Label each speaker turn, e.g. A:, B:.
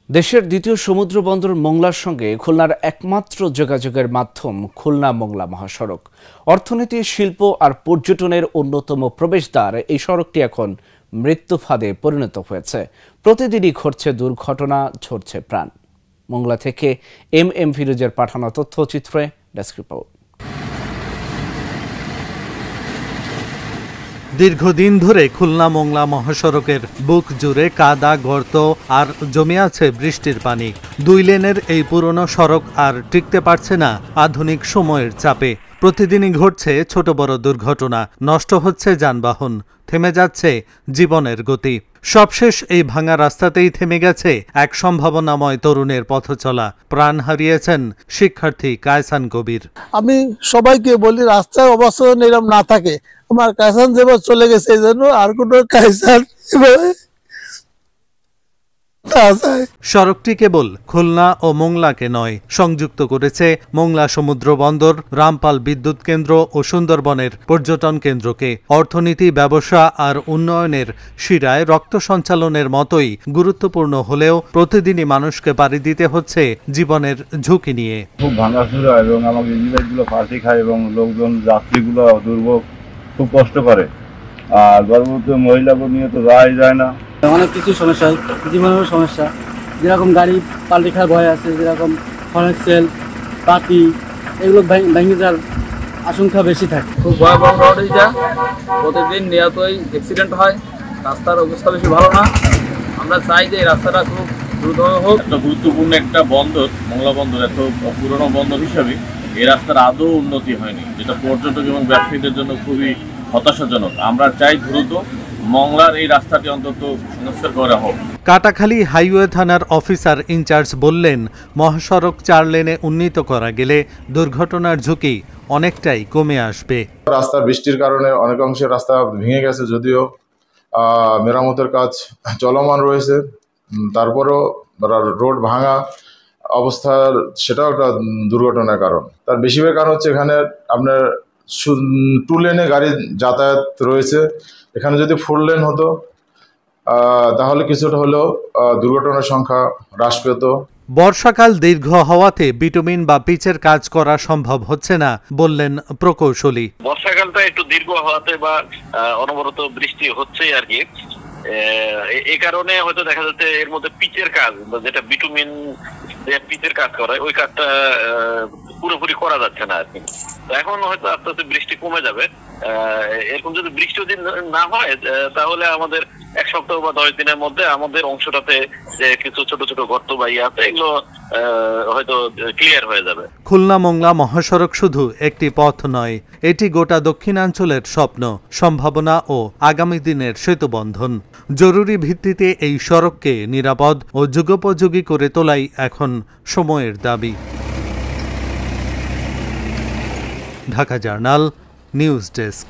A: দেশের দ্বিতীয় সমুদ্র বন্দর মোংলার সঙ্গে খুলনার একমাত্র যোগাযোগের মাধ্যম খুলনা মোংলা মহাসড়ক। অর্থনীতি, শিল্প আর পর্যটনের অন্যতম প্রবেশদ্বার এই সড়কটি এখন মৃত্যু ফাঁদে পরিণত হয়েছে। প্রতিদিনই ঘটছে দুর্ঘটনা, ঝরছে প্রাণ। মোংলা থেকে এম ফিরোজের পাঠানো তথ্যচিত্রে ডেস্ক রিপোর্ট।
B: দীর্ঘদিন ধরে খুলনা মোংলা মহাসড়কের বুক জুড়ে কাদা, গর্ত আর জমে আছে বৃষ্টির পানি। 2 লেনের এই পুরনো সড়ক আর টিকতে পারছে না আধুনিক সময়ের চাপে। প্রতিদিনই ঘটছে ছোট বড় দুর্ঘটনা, নষ্ট হচ্ছে যানবাহন, থেমে যাচ্ছে জীবনের গতি। সবশেষ এই ভাঙা রাস্তাতেই থেমে গেছে এক সম্ভাবনাময় তরুণের পথ চলা। প্রাণ হারিয়েছেন শিক্ষার্থী কায়সান কবির।
C: আমি সবাইকে বলি, রাস্তার অবস্থা এরকম না থাকে। আমার কায়সান যেভাবে চলে গেছে, এই জন্য আর কোনো কায়সান
B: সড়কটি কেবল খুলনা ও মোংলাকে নয়, সংযুক্ত করেছে মোংলা সমুদ্র বন্দর, রামপাল বিদ্যুৎ কেন্দ্র ও সুন্দরবনের পর্যটন কেন্দ্রকে। অর্থনীতি, ব্যবসা আর উন্নয়নের শিরায় রক্ত সঞ্চালনের মতোই গুরুত্বপূর্ণ হলেও প্রতিদিনই মানুষকে পাড়ি দিতে হচ্ছে জীবনের ঝুঁকি নিয়ে।
D: খুব ভাঙাচোরা এবং আমাদের ইঞ্জিনগুলো ফাঁসি খায় এবং লোকজন, যাত্রীগুলো দুর্ভোগ, খুব কষ্ট করে। আর গর্ভবতী মহিলাকে নিয়ে তো যাওয়াই যায় না।
E: অনেক কিছু সমস্যা, জীবনের সমস্যা, যেরকম গাড়ি পাল্টি খাওয়ার ভয় আছে, যেরকম হরেন সেল, পাতি, এগুলো ভেঙে যাওয়ার আশঙ্কা বেশি থাকে।
F: খুব ভয়াবহ রোড এইটা, প্রতিদিন নিয়তই অ্যাক্সিডেন্ট হয়, রাস্তার অবস্থা বেশি ভালো না। আমরা চাই যে এই রাস্তাটা খুব দ্রুতভাবে হোক।
G: একটা গুরুত্বপূর্ণ একটা বন্দর, মোংলা বন্দর, এত পুরনো বন্দর হিসাবে এই রাস্তার আদৌ উন্নতি হয়নি, যেটা পর্যটক এবং ব্যবসায়ীদের জন্য খুবই হতাশাজনক। আমরা চাই দ্রুত মোংলার এই রাস্তাটি অন্তত সংস্কার করা হোক।
B: কাটাখালী হাইওয়ে থানার অফিসার ইনচার্জ বললেন, মহাসড়ক 4 লেনে উন্নীত করা গেলে দুর্ঘটনার ঝুঁকি অনেকটাই কমে আসবে।
H: রাস্তার বৃষ্টির কারণে অনেক অংশে রাস্তা ভেঙে গেছে, যদিও মেরামতের কাজ চলমান রয়েছে। তারপরেও রোড ভাঙা অবস্থার সেটাও একটা দুর্ঘটনার কারণ। তার বেশিরভাগ কারণ হচ্ছে এখানে আপনার 2 লেনে গাড়ি যাতায়াত রয়েছে। এখানে যদি 4 লেন হতো তাহলে কিছুটা হলেও দুর্ঘটনার সংখ্যা হ্রাস পেত।
B: বর্ষাকাল দীর্ঘ হওয়াতে বিটুমিন বা পিচের কাজ করা সম্ভব হচ্ছে না, বললেন প্রকৌশলী।
I: বর্ষাকালটা একটু দীর্ঘ হওয়াতে বা অনবরত বৃষ্টি হচ্ছে আর কি, এই কারণে হয়তো দেখা যাচ্ছে এর মধ্যে পিচের কাজ, যেটা বিটুমিন পিচের কাজ করে, ওই কাজটা পুরোপুরি করা যাচ্ছে না আর কি। এখন হয়তো আস্তে আস্তে বৃষ্টি কমে যাবে। এরকম যদি বৃষ্টি যদি না হয় তাহলে আমাদের 1 সপ্তাহ বা 10 দিনের মধ্যে আমাদের অংশটাতে যে কিছু ছোট ছোট গর্ত বা ইয়ে আছে, এগুলো হয়তো ক্লিয়ার হয়ে যাবে।
B: খুলনা মোংলা মহাসড়ক শুধু একটি পথ নয়, এটি গোটা দক্ষিণাঞ্চলের স্বপ্ন, সম্ভাবনা ও আগামী দিনের সেতুবন্ধন। জরুরি ভিত্তিতে এই সড়ককে নিরাপদ ও যুগোপযোগী করে তোলাই এখন সময়ের দাবি। Dhaka journal, news desk.